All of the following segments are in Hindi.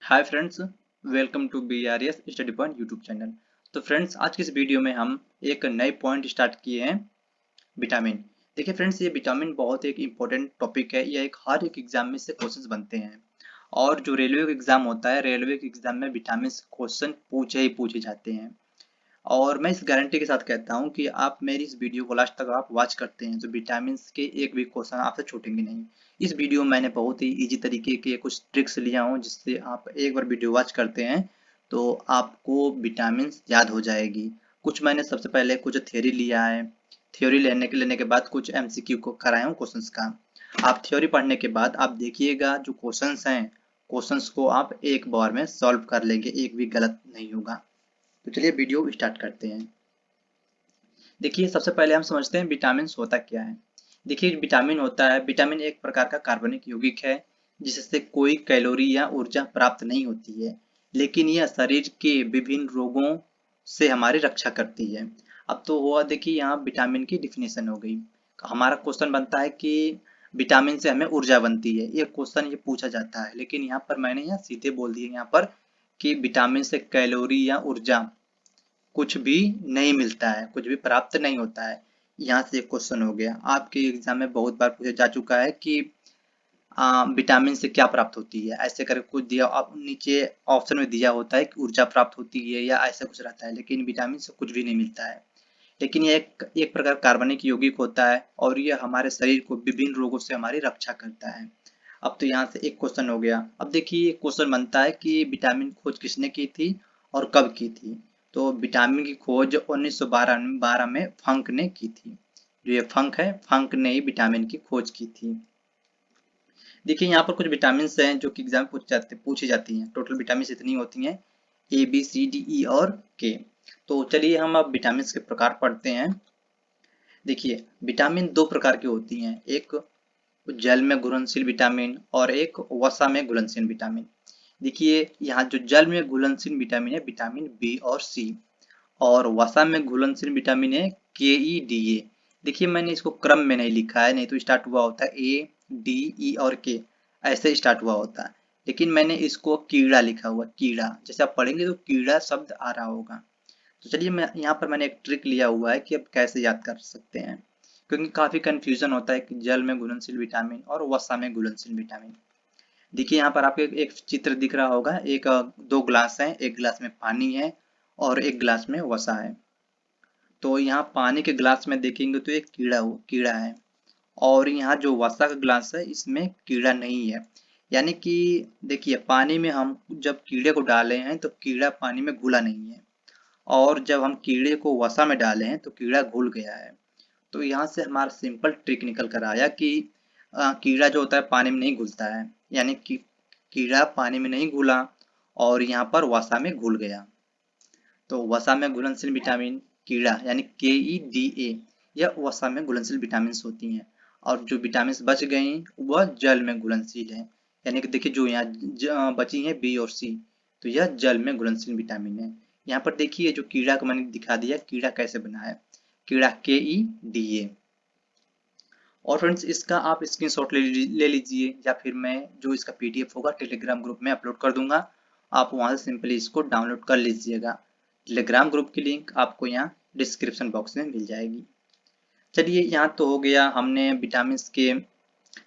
Hi friends, welcome to BRS study point YouTube channel. तो फ्रेंड्स, आज की इस वीडियो में हम एक नए पॉइंट स्टार्ट किए हैं, विटामिन। देखिए फ्रेंड्स, ये विटामिन बहुत एक इम्पोर्टेंट टॉपिक है। यह एक हर एक एग्जाम में से क्वेश्चंस बनते हैं और जो रेलवे का एग्जाम होता है, रेलवे के एग्जाम में विटामिन क्वेश्चन पूछे ही पूछे जाते हैं। और मैं इस गारंटी के साथ कहता हूँ कि आप मेरी इस वीडियो को लास्ट तक आप वॉच करते हैं तो विटामिन के एक भी क्वेश्चन आपसे छूटेंगे नहीं। इस वीडियो में मैंने बहुत ही इजी तरीके के कुछ ट्रिक्स लिया हूँ, जिससे आप एक बार वीडियो वॉच करते हैं तो आपको विटामिन याद हो जाएगी। कुछ मैंने सबसे पहले कुछ थ्योरी लिया है। थ्योरी लेने के बाद कुछ MCQ को कराया हूँ क्वेश्चंस का। आप थ्योरी पढ़ने के बाद आप देखिएगा जो क्वेश्चंस हैं, क्वेश्चंस को आप एक बार में सॉल्व कर लेंगे, एक भी गलत नहीं होगा। तो चलिए वीडियो स्टार्ट करते हैं। देखिए सबसे पहले हम समझते हैं विटामिन होता क्या है। देखिए विटामिन होता है, विटामिन एक प्रकार का कार्बनिक यौगिक है जिससे कोई कैलोरी या ऊर्जा प्राप्त नहीं होती है, लेकिन यह शरीर के विभिन्न रोगों से हमारी रक्षा करती है। अब तो हुआ, देखिए यहाँ विटामिन की डिफिनेशन हो गई। हमारा क्वेश्चन बनता है कि विटामिन से हमें ऊर्जा बनती है, ये क्वेश्चन ये पूछा जाता है, लेकिन यहाँ पर मैंने यहाँ सीधे बोल दिया यहाँ पर कि विटामिन से कैलोरी या ऊर्जा कुछ भी नहीं मिलता है, कुछ भी प्राप्त नहीं होता है। यहाँ से एक क्वेश्चन हो गया। आपके एग्जाम में बहुत बार पूछा जा चुका है कि विटामिन से क्या प्राप्त होती है, ऐसे करके कुछ दिया, आप नीचे ऑप्शन में दिया होता है कि ऊर्जा प्राप्त होती है या ऐसा कुछ रहता है, लेकिन विटामिन से कुछ भी नहीं मिलता है। लेकिन यह एक प्रकार कार्बनिक यौगिक होता है और यह हमारे शरीर को विभिन्न रोगों से हमारी रक्षा करता है। अब तो यहाँ से एक क्वेश्चन हो गया। अब देखिए क्वेश्चन बनता है कि विटामिन खोज किसने की थी और कब की थी। तो विटामिन की खोज 1912 में फंक ने की थी। जो ये फंक है, फंक ने ही विटामिन की खोज की थी। देखिए यहाँ पर कुछ विटामिन हैं जो कि एग्जाम पूछी जाती हैं। टोटल विटामिन इतनी होती हैं, A B C D E और K। तो चलिए हम अब विटामिन के प्रकार पढ़ते हैं। देखिए विटामिन दो प्रकार की होती हैं, एक जल में घुलनशील विटामिन और एक वसा में घुलनशील विटामिन। देखिए यहाँ जो जल में घुलनशील विटामिन है विटामिन बी और सी, और वसा में घुलनशील विटामिन है KE, DA। देखिए मैंने इसको क्रम में नहीं लिखा है, नहीं तो स्टार्ट हुआ होता है A D E और K, ऐसे स्टार्ट हुआ होता है, लेकिन मैंने इसको कीड़ा लिखा हुआ, कीड़ा। जैसे आप पढ़ेंगे तो कीड़ा शब्द आ रहा होगा। तो चलिए मैं यहाँ पर मैंने एक ट्रिक लिया हुआ है कि अब कैसे याद कर सकते हैं, क्योंकि काफी कंफ्यूजन होता है कि जल में घुलनशील विटामिन और वसा में घुलनशील विटामिन। देखिए यहाँ पर आपको एक चित्र दिख रहा होगा। एक दो ग्लास है, एक गिलास में पानी है और एक गिलास में वसा है। तो यहाँ पानी के गिलास में देखेंगे तो एक कीड़ा है, और यहाँ जो वसा का गिलास है इसमें कीड़ा नहीं है। यानी कि देखिए पानी में हम जब कीड़े को डाले हैं तो कीड़ा पानी में घुला नहीं है, और जब हम कीड़े को वसा में डाले हैं तो कीड़ा घुल गया है। तो यहाँ से हमारा सिंपल ट्रिक निकल कर आया कि कीड़ा जो होता है पानी में नहीं घुलता है, यानी कि कीड़ा पानी में नहीं घुला और यहाँ पर वसा में घुल गया। तो वसा में घुलनशील विटामिन कीड़ा यानी KE, DA, यह वसा में घुलनशील विटामिन होती हैं। और जो विटामिन बच गई वह जल में घुलनशील है, यानी कि देखिए जो यहाँ बची हैं B और C, तो यह जल में घुलनशील विटामिन है। यहाँ पर देखिए जो कीड़ा को मैंने दिखा दिया, कीड़ा कैसे बना है, कीड़ा KE, DA। और फ्रेंड्स इसका आप स्क्रीनशॉट ले लीजिए, या फिर मैं जो इसका PDF होगा टेलीग्राम ग्रुप में अपलोड कर दूंगा, आप वहां से सिंपली इसको डाउनलोड कर लीजिएगा। टेलीग्राम ग्रुप की लिंक आपको यहाँ डिस्क्रिप्शन बॉक्स में मिल जाएगी। चलिए यहाँ तो हो गया, हमने विटामिन के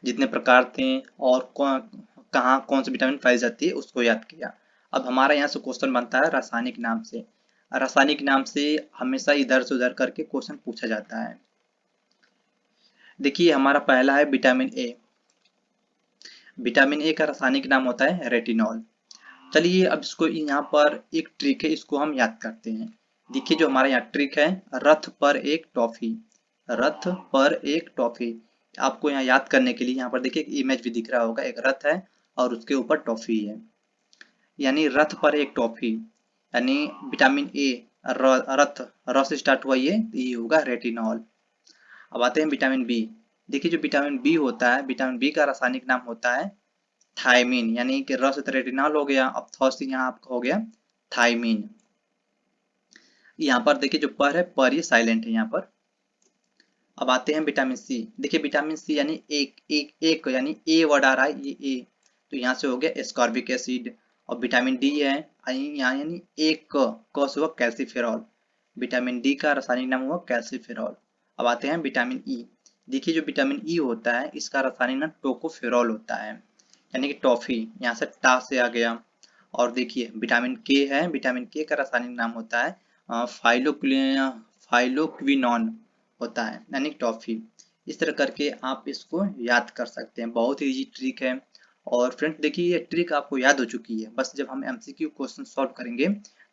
जितने प्रकार थे और कहाँ कौन सी विटामिन पाई जाती है उसको याद किया। अब हमारा यहाँ से क्वेश्चन बनता है रासायनिक नाम से। रासायनिक नाम से हमेशा इधर से उधर करके क्वेश्चन पूछा जाता है। देखिए हमारा पहला है विटामिन A। विटामिन A का रासायनिक नाम होता है रेटिनॉल। चलिए अब इसको यहाँ पर एक ट्रिक है, इसको हम याद करते हैं। देखिए जो हमारा यहाँ ट्रिक है, रथ पर एक टॉफी, रथ पर एक टॉफी। आपको यहाँ याद करने के लिए यहाँ पर देखिए एक इमेज भी दिख रहा होगा, एक रथ है और उसके ऊपर टॉफी है, यानी रथ पर एक टॉफी, यानी विटामिन A, रथ, र से स्टार्ट हुआ, ये होगा रेटिनॉल। अब आते हैं विटामिन बी। देखिए जो विटामिन बी होता है, विटामिन बी का रासायनिक नाम होता है थायमीन, यानी कि र से रेटिनॉल हो गया, अब थ से यहाँ आपका हो गया थायमीन। यहाँ पर देखिए जो पर है, पर ये साइलेंट है यहाँ पर। अब आते हैं विटामिन सी। देखिए विटामिन सी यानी एक यानी ए वर्ड आ रहा है, ये ए, तो यहाँ से हो गया एस्कॉर्बिक एसिड। और विटामिन डी है यहाँ यानी एक क से हुआ कैल्सीफेरॉल। विटामिन डी का रासायनिक नाम हुआ कैल्सीफेरॉल। अब आते हैं विटामिन ई। देखिए जो विटामिन ई होता है इसका रासायनिक नाम टोकोफेरॉल होता है, यानी कि टॉफी, यहाँ से टा से आ गया। और देखिए विटामिन के है, विटामिन के का रासायनिक नाम होता है फाइलोक्विनोन होता है, यानी टॉफी। इस तरह करके आप इसको याद कर सकते हैं, बहुत ही इजी ट्रिक है। और फ्रेंड्स देखिए ये ट्रिक आपको याद हो चुकी है, बस जब हम एमसीक्यू क्वेश्चन सॉल्व करेंगे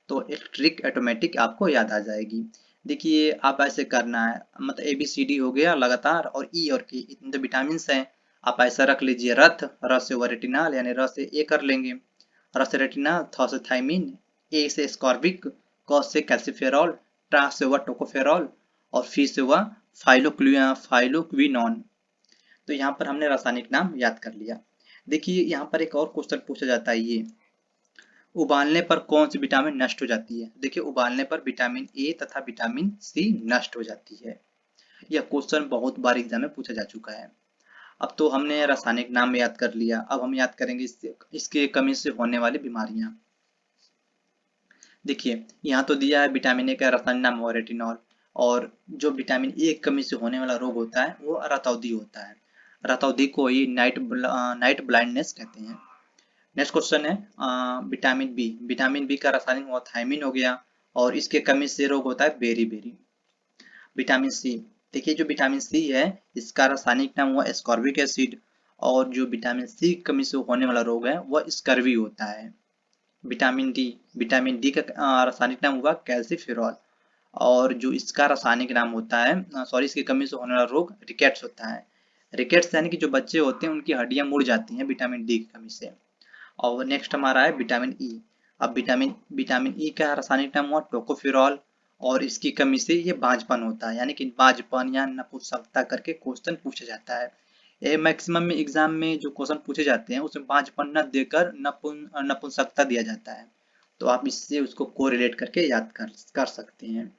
तो एक ट्रिक ऑटोमेटिक आपको याद आ जाएगी। देखिए आप ऐसे करना है, मतलब ए बी सी डी हो गया लगातार, और ई और के इतने तो विटामिन हैं। आप ऐसा रख लीजिए, र से हुआ रेटिनॉल, यानी र से ए कर लेंगे, र से रेटिनॉल, थ से थायमिन, ए से स्कॉर्बिक, क से कैल्सीफेरॉल, टा से हुआ टोकोफेरॉल, और फी से हुआ फाइलोक्विनोन। तो यहाँ पर हमने रासायनिक नाम याद कर लिया। देखिए यहाँ पर एक और क्वेश्चन पूछा जाता है, ये उबालने पर कौन सी विटामिन नष्ट हो जाती है। देखिए उबालने पर विटामिन ए तथा विटामिन सी नष्ट हो जाती है। यह क्वेश्चन बहुत बार एग्जाम में पूछा जा चुका है। अब तो हमने रासायनिक नाम याद कर लिया, अब हम याद करेंगे इसके कमी से होने वाली बीमारियां। देखिए यहाँ तो दिया है विटामिन ए का रासायनिक नाम हुआ रेटिनॉल, और जो विटामिन ए की कमी से होने वाला रोग होता है वो रतौंधी होता है। रतौंधी को ही नाइट ब्लाइंडनेस कहते हैं। नेक्स्ट क्वेश्चन है विटामिन बी। विटामिन बी का रासायनिक हुआ थायमिन हो गया, और इसके कमी से रोग होता है बेरी। Vitamin C. देखिए जो विटामिन सी है इसका रासायनिक नाम हुआ एस्कॉर्बिक एसिड, और जो विटामिन सी की कमी से होने वाला रोग है वह स्कर्वी होता है। Vitamin D. विटामिन डी का रासायनिक नाम हुआ कैल्सीफेरॉल, और जो इसका रासायनिक नाम होता है इसकी कमी से होने वाला रोग रिकेट्स होता है। रिकेट्स यानी कि जो बच्चे होते हैं उनकी हड्डियां मुड़ जाती हैं विटामिन डी की कमी से। और नेक्स्ट हमारा है विटामिन ई। अब विटामिन ई का रासायनिक नाम हुआ टोकोफेरॉल, और इसकी कमी से ये बांझपन होता है, यानी कि बांझपन या नपुंसकता करके क्वेश्चन पूछा जाता है। ये मैक्सिमम में एग्जाम में जो क्वेश्चन पूछे जाते हैं उसमें बांझपन न देकर नपुंसकता दिया जाता है, तो आप इससे उसको कोरिलेट करके याद कर सकते हैं।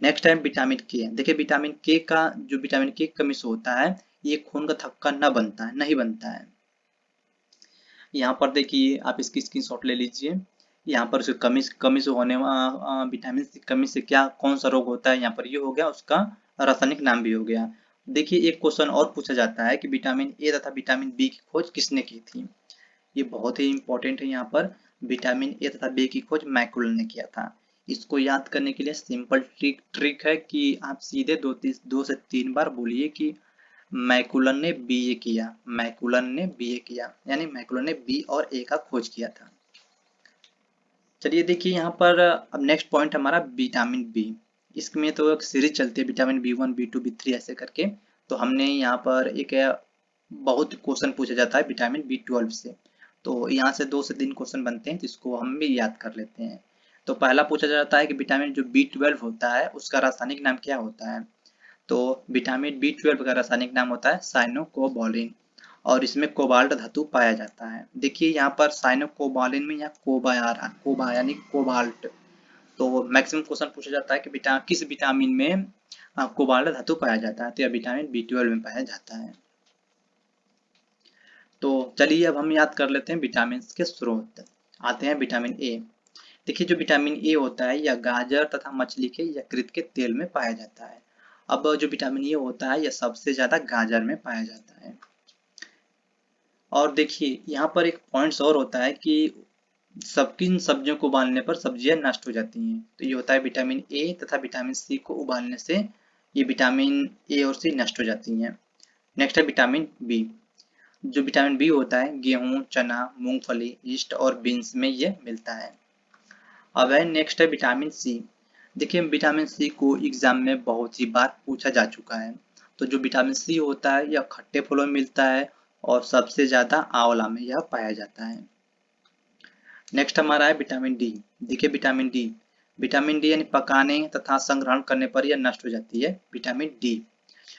नेक्स्ट है विटामिन के। देखिए विटामिन के का जो विटामिन के कमी से होता है ये खून का थक्का नहीं बनता है। यहाँ पर देखिए आप इसकी स्क्रीनशॉट ले लीजिए। यहाँ पर उसकी कमी से होने विटामिन की कमी से क्या कौन सा रोग होता है, यहाँ पर ये हो गया, उसका रासायनिक नाम भी हो गया। देखिए एक क्वेश्चन और पूछा जाता है कि विटामिन ए तथा विटामिन बी की खोज किसने की थी। ये बहुत ही इंपॉर्टेंट है। यहाँ पर विटामिन ए तथा बी की खोज मैकुलन ने किया था। इसको याद करने के लिए सिंपल ट्रिक है कि आप सीधे दो से तीन बार बोलिए कि मैकुलन ने बीए किया, मैकुलन ने बीए किया, यानी मैकुलन ने बी और ए का खोज किया था। चलिए देखिए यहाँ पर अब नेक्स्ट पॉइंट हमारा विटामिन बी। इसमें तो एक सीरीज चलती है विटामिन बी1 बी2 बी3 ऐसे करके, तो हमने यहाँ पर एक बहुत क्वेश्चन पूछा जाता है विटामिन बी12 से, तो यहाँ से 2 से 3 क्वेश्चन बनते हैं जिसको हम भी याद कर लेते हैं। तो पहला पूछा जाता है कि विटामिन जो बी12 होता है उसका रासायनिक नाम क्या होता है। तो विटामिन बी12 का रासायनिक नाम होता है साइनोकोबालिन, और इसमें कोबाल्ट धातु पाया जाता है। देखिए यहाँ पर साइनोकोबालिन में यहाँ कोबा आ रहा है, कोबा यानी कोबाल्ट। तो मैक्सिमम क्वेश्चन पूछा जाता है कि किस विटामिन में कोबाल्ट धातु पाया जाता है, तो यह विटामिन बी12 में पाया जाता है। तो चलिए अब हम याद कर लेते हैं विटामिन के स्रोत। आते हैं विटामिन ए। देखिए जो विटामिन ए होता है यह गाजर तथा मछली के यकृत के तेल में पाया जाता है। अब जो विटामिन ए होता है यह सबसे ज्यादा गाजर में पाया जाता है। और देखिए यहाँ पर एक पॉइंट्स और होता है कि किन सब्जियों को उबालने पर सब्जियां नष्ट हो जाती हैं, तो ये होता है विटामिन ए तथा विटामिन सी को उबालने से ये विटामिन ए और सी नष्ट हो जाती हैं। नेक्स्ट है विटामिन बी। जो विटामिन बी होता है गेहूं, चना, मूंगफली, ईस्ट और बीन्स में ये मिलता है। अब है नेक्स्ट है विटामिन सी। देखिए विटामिन सी को एग्जाम में बहुत ही बार पूछा जा चुका है। तो जो विटामिन सी होता है यह खट्टे फलों में मिलता है, और सबसे ज्यादा आंवला में यह पाया जाता है। नेक्स्ट हमारा है विटामिन डी। देखिए विटामिन डी यानी पकाने तथा संग्रहण करने पर यह नष्ट हो जाती है विटामिन डी।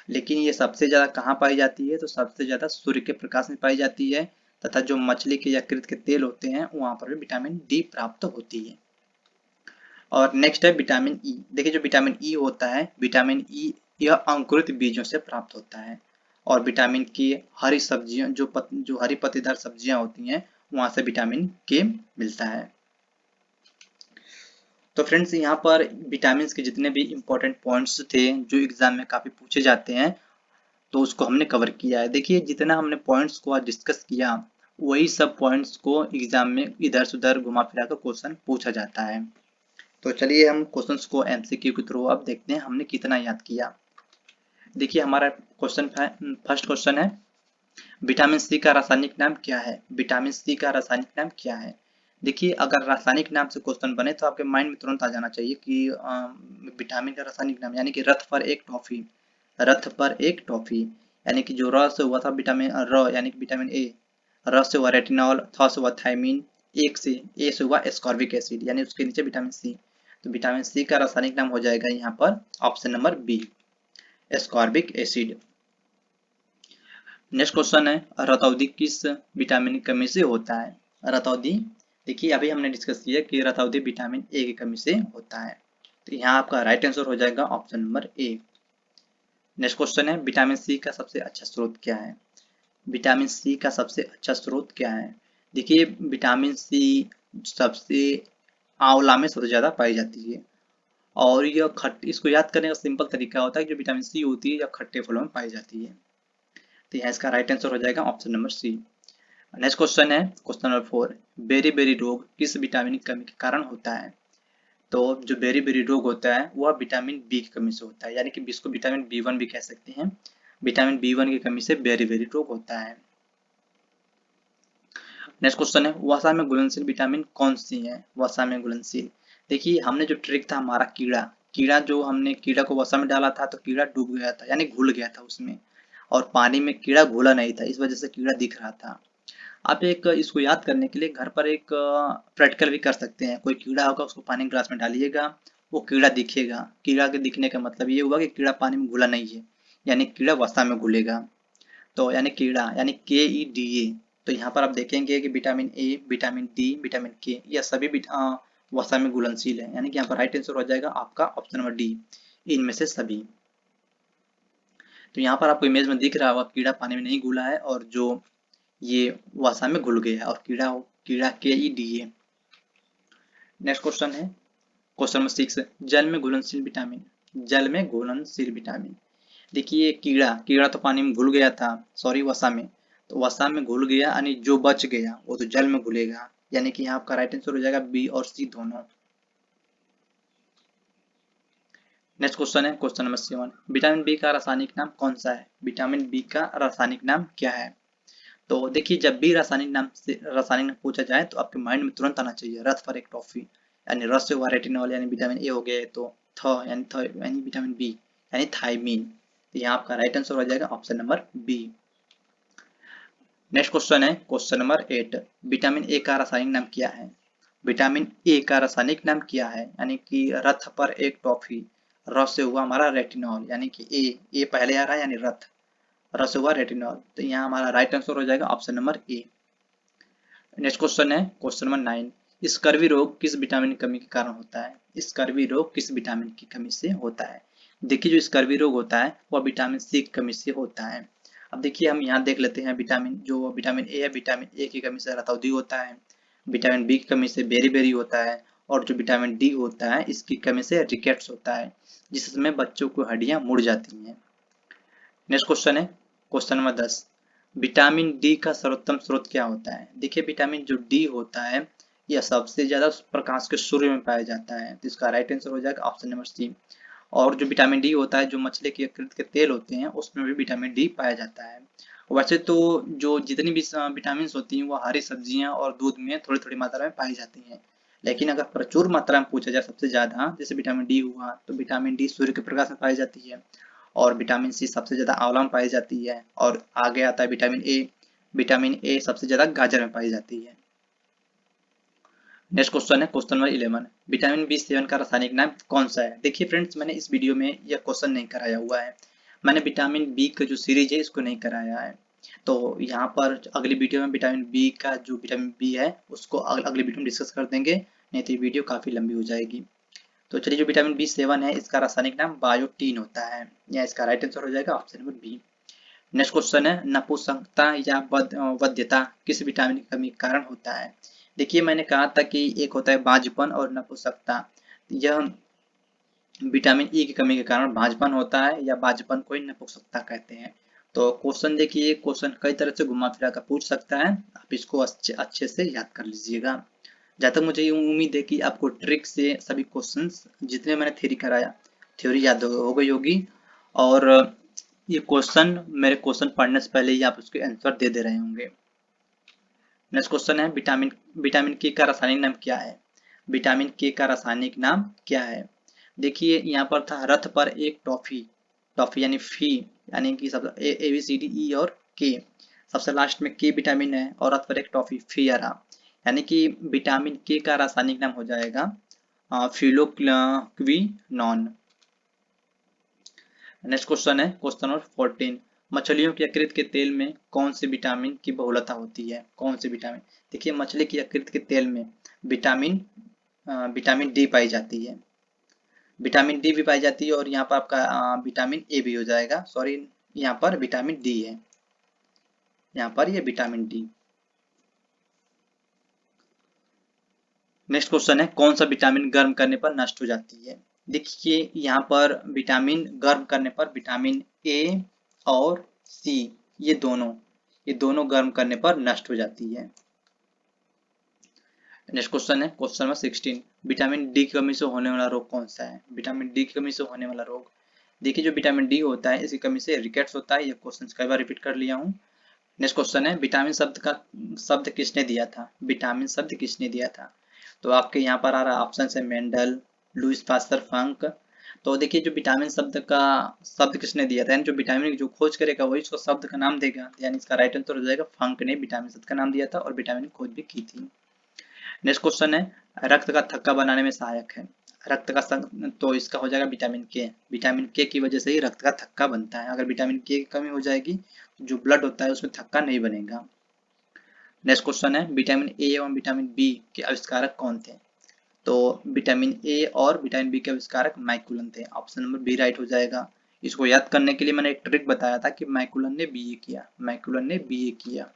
लेकिन ये सबसे ज्यादा कहाँ पाई जाती है, तो सबसे ज्यादा सूर्य के प्रकाश में पाई जाती है, तथा जो मछली के यकृत के तेल होते हैं वहां पर भी विटामिन डी प्राप्त होती है। और नेक्स्ट है विटामिन ई। देखिए जो विटामिन ई होता है, विटामिन ई यह अंकुरित बीजों से प्राप्त होता है, और विटामिन की हरी सब्जियां जो हरी पत्तेदार सब्जियां होती हैं वहां से विटामिन के मिलता है। तो फ्रेंड्स यहाँ पर विटामिन के जितने भी इंपॉर्टेंट पॉइंट्स थे जो एग्जाम में काफी पूछे जाते हैं, तो उसको हमने कवर किया है। देखिए जितना हमने पॉइंट्स को आज डिस्कस किया, वही सब पॉइंट्स को एग्जाम में इधर से उधर घुमा फिरा कर क्वेश्चन पूछा जाता है। तो चलिए हम क्वेश्चंस को एमसीक्यू के थ्रू अब देखते हैं हमने कितना याद किया। देखिए हमारा क्वेश्चन फर्स्ट क्वेश्चन है, विटामिन सी का रासायनिक नाम क्या है? विटामिन सी का रासायनिक नाम क्या है? देखिए अगर रासायनिक नाम से क्वेश्चन बने तो आपके माइंड में तुरंत आ जाना चाहिए कि विटामिन का रासायनिक नाम, यानी कि रथ पर एक टॉफी, रथ पर एक टॉफी, यानी कि जो र से हुआ था विटामिन र यानी कि विटामिन ए, र से हुआ रेटिनॉल, थ से हुआ थायमिन, एक से ए से हुआ एस्कॉर्बिक एसिड, यानी उसके नीचे विटामिन सी। तो विटामिन सी का रासायनिक नाम हो जाएगा यहाँ पर option number B, ascorbic acid. Next question है, रतौंधी किस विटामिन की कमी से होता है? रतौंधी, देखिए अभी हमने डिस्कस किया कि रतौंधी विटामिन ए की कमी से होता है, तो यहाँ आपका राइट आंसर हो जाएगा option number A. Next question है, विटामिन सी का सबसे अच्छा स्रोत क्या है? विटामिन सी का सबसे अच्छा स्रोत क्या है? देखिए विटामिन सी सबसे आंवला में सबसे ज्यादा पाई जाती है, और यह इसको याद करने का सिंपल तरीका होता है कि जो विटामिन सी होती है यह खट्टे फलों में पाई जाती है, तो यहाँ इसका राइट आंसर हो जाएगा option number C. Next question है क्वेश्चन नंबर 4, बेरी बेरी रोग किस विटामिन की कमी के कारण होता है? तो जो बेरी बेरी रोग होता है वह विटामिन बी की कमी से होता है, यानी कि इसको विटामिन बी1 भी कह सकते हैं। विटामिन बी1 की कमी से बेरी बेरी रोग होता है। नेक्स्ट क्वेश्चन है, वसा में घुलनशील विटामिन कौन सी है? वसा में घुलनशील, देखिए हमने जो ट्रिक था हमारा कीड़ा, कीड़ा जो हमने कीड़ा को वसा में डाला था तो कीड़ा डूब गया था, यानी घुल गया था उसमें, और पानी में कीड़ा घुला नहीं था, इस वजह से कीड़ा दिख रहा था। आप एक इसको याद करने के लिए घर पर एक प्रैक्टिकल भी कर सकते हैं। कोई कीड़ा होगा उसको पानी ग्लास में डालिएगा, वो कीड़ा दिखेगा, कीड़ा के दिखने का मतलब ये हुआ कि कीड़ा पानी में घुला नहीं है, यानी कीड़ा वसा में घुलेगा। तो यानी कीड़ा यानी KEDA। तो यहाँ पर आप देखेंगे कि vitamin A, vitamin D, vitamin के, यह सभी वसा में घुलनशील है, यानी कि यहाँ पर राइट आंसर हो जाएगा आपका ऑप्शन नंबर डी, इनमें से सभी। तो यहाँ पर आपको इमेज में दिख रहा होगा कीड़ा पानी में नहीं घुला है, और जो ये वसा में घुल गया, और कीड़ा कीड़ा KEDA। नेक्स्ट क्वेश्चन है क्वेश्चन नंबर 6, जल में घुलनशील विटामिन, जल में घुलनशील विटामिन, देखिए कीड़ा कीड़ा तो पानी में घुल गया था, सॉरी वसा में, तो वसा में घुल गया, यानी जो बच गया वो तो जल में घुलेगा, यानी कि यहाँ आपका राइट आंसर हो जाएगा बी और सी दोनों। नेक्स्ट क्वेश्चन है क्वेश्चन नंबर 7, विटामिन बी का रासायनिक नाम कौन सा है? विटामिन बी का रासायनिक नाम क्या है? तो देखिए जब भी रासायनिक नाम पूछा जाए तो आपके माइंड में तुरंत आना चाहिए रथ पर एक टॉफी, यानी रस से हुआ रेटिनॉल यानी विटामिन ए हो गया, तो यानी विटामिन बी यानी थायमीन, तो यहाँ आपका राइट आंसर हो जाएगा option number B. Next question है क्वेश्चन नंबर 8, विटामिन ए का रासायनिक नाम क्या है? विटामिन ए का रासायनिक नाम क्या है? यानी कि रथ पर एक टॉफी, रस से हुआ हमारा रेटिनॉल, यानी कि ए पहले आ रहा है यानी रथ, रस हुआ रेटिनॉल, तो यहाँ हमारा राइट आंसर हो जाएगा option number A. Next question है क्वेश्चन नंबर 9, स्कर्वी रोग किस विटामिन की कमी के कारण होता है? स्कर्वी रोग किस विटामिन की कमी से होता है? देखिए जो स्कर्वी रोग होता है वह विटामिन सी की कमी से होता है। अब देखिए हम यहाँ देख लेते हैं विटामिन ए है, विटामिन ए की कमी से रतौंधी होता है, विटामिन बी की कमी से बेरी बेरी होता है, और जो विटामिन डी होता है इसकी कमी से रिकेट्स होता है, जिसमें बच्चों को हड्डियां मुड़ जाती हैं। नेक्स्ट क्वेश्चन है क्वेश्चन नंबर 10, विटामिन डी का सर्वोत्तम स्रोत क्या होता है? देखिए विटामिन जो डी होता है यह सबसे ज्यादा प्रकाश के सूर्य में पाया जाता है, तो इसका राइट आंसर हो जाएगा ऑप्शन नंबर सी। और जो विटामिन डी होता है जो मछली के यकृत के तेल होते हैं उसमें भी विटामिन डी पाया जाता है। वैसे तो जो जितनी भी विटामिन होती हैं वो हरी सब्जियां और दूध में थोड़ी थोड़ी मात्रा में पाई जाती हैं, लेकिन अगर प्रचुर मात्रा में पूछा जाए सबसे ज्यादा, जैसे विटामिन डी हुआ, तो विटामिन डी सूर्य के प्रकाश में पाई जाती है, और विटामिन सी सबसे ज्यादा आंवला में पाई जाती है, और आगे आता है विटामिन ए सबसे ज्यादा गाजर में पाई जाती है। नेक्स्ट क्वेश्चन है क्वेश्चन नंबर 11, विटामिन बी7 का रासायनिक नाम कौन सा है? देखिए फ्रेंड्स मैंने इस वीडियो में यह क्वेश्चन नहीं कराया हुआ है, मैंने विटामिन बी का जो सीरीज है इसको नहीं कराया है, तो यहाँ पर अगली वीडियो में विटामिन बी का जो विटामिन बी है उसको अगली वीडियो में डिस्कस कर देंगे, नहीं तो ये वीडियो काफी लंबी हो जाएगी। तो चलिए जो विटामिन बी7 है इसका रासायनिक नाम बायोटीन होता है, या इसका राइट आंसर हो जाएगा option number B. Next question है नपुंसकता या वध्यता किस विटामिन की कमी के कारण होता है। देखिए मैंने कहा था कि एक होता है बांझपन और नपुंसकता। यह विटामिन ई की कमी के कारण बांझपन होता है या बांझपन को ही नपुंसकता कहते हैं। तो क्वेश्चन देखिए, क्वेश्चन कई तरह से घुमा फिरा कर पूछ सकता है, आप इसको अच्छे से याद कर लीजिएगा। जहाँ तक मुझे उम्मीद है कि आपको ट्रिक से सभी क्वेश्चंस जितने मैंने थ्योरी कराया थ्योरी याद हो गई होगी, और ये क्वेश्चन मेरे क्वेश्चन पढ़ने से पहले ही आप उसके आंसर दे रहे होंगे। नेक्स्ट क्वेश्चन है विटामिन विटामिन के का रासायनिक नाम क्या है। विटामिन के का रासायनिक नाम क्या है। देखिए यहाँ पर था रथ पर एक टॉफी, टॉफी यानी फी, यानी कि सब A B C D E और के, सबसे लास्ट में के विटामिन है और रथ पर एक टॉफी फियरा, यानी कि विटामिन के का रासायनिक नाम हो जाएगा फिलोक्विनोन। नेक्स्ट क्वेश्चन है क्वेश्चन नंबर 14, मछलियों की यकृत के तेल में कौन से विटामिन की बहुलता होती है। कौन से विटामिन। देखिए मछली की यकृत के तेल में विटामिन विटामिन डी पाई जाती है, विटामिन डी भी पाई जाती है, और यहाँ पर आपका विटामिन ए भी हो जाएगा, सॉरी यहाँ पर विटामिन डी है, यहाँ पर ये विटामिन डी। नेक्स्ट क्वेश्चन है कौन सा विटामिन गर्म करने पर नष्ट हो जाती है। देखिए यहाँ पर विटामिन गर्म करने पर विटामिन ए और सी, ये दोनों गर्म करने पर नष्ट हो जाती है। नेक्स्ट क्वेश्चन है क्वेश्चन नंबर 16, विटामिन डी की कमी से होने वाला रोग कौन सा है। विटामिन डी की कमी से होने वाला रोग। देखिए जो विटामिन डी होता है इसकी कमी से रिकेट्स होता है, ये क्वेश्चन कई बार रिपीट कर लिया हूँ। नेक्स्ट क्वेश्चन है विटामिन शब्द किसने दिया था। विटामिन शब्द किसने दिया था। तो आपके यहाँ पर आ रहा ऑप्शन है मेंडल, लुईस पास्चर, फंक। तो देखिए जो विटामिन शब्द किसने दिया था, यानी जो विटामिन की जो खोज करेगा वही उसको शब्द का नाम देगा, यानी इसका राइट आंसर हो जाएगा फंक ने विटामिन शब्द का नाम दिया था और विटामिन की खोज भी की थी। नेक्स्ट क्वेश्चन है रक्त का थक्का बनाने में सहायक है। रक्त का तो इसका हो जाएगा विटामिन के। विटामिन के की वजह से ही रक्त का थक्का बनता है, अगर विटामिन के की कमी हो जाएगी तो जो ब्लड होता है उसमें थक्का नहीं बनेगा। नेक्स्ट क्वेश्चन है विटामिन ए एवं विटामिन बी के आविष्कारक कौन थे। तो विटामिन ए और विटामिन बी के आविष्कारक माइकुलन थे, ऑप्शन नंबर बी राइट हो जाएगा। इसको याद करने के लिए मैंने एक ट्रिक बताया था कि माइकुलन ने बीए किया, माइकुलन ने बीए किया।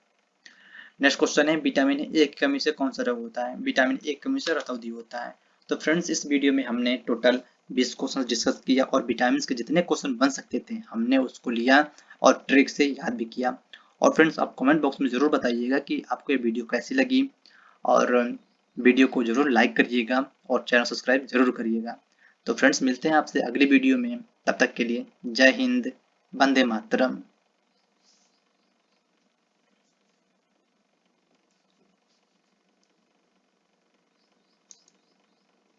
नेक्स्ट क्वेश्चन है विटामिन ए की कमी से कौन सा रोग होता है। विटामिन ए की कमी से रतौंधी होता है। तो फ्रेंड्स इस वीडियो में हमने टोटल 20 क्वेश्चन डिस्कस किया और विटामिन के जितने क्वेश्चन बन सकते थे हमने उसको लिया और ट्रिक से याद भी किया। और फ्रेंड्स आप कमेंट बॉक्स में ज़रूर बताइएगा कि आपको ये वीडियो कैसी लगी, और वीडियो को ज़रूर लाइक करिएगा और चैनल सब्सक्राइब जरूर करिएगा। तो फ्रेंड्स मिलते हैं आपसे अगली वीडियो में, तब तक के लिए जय हिंद, वंदे मातरम।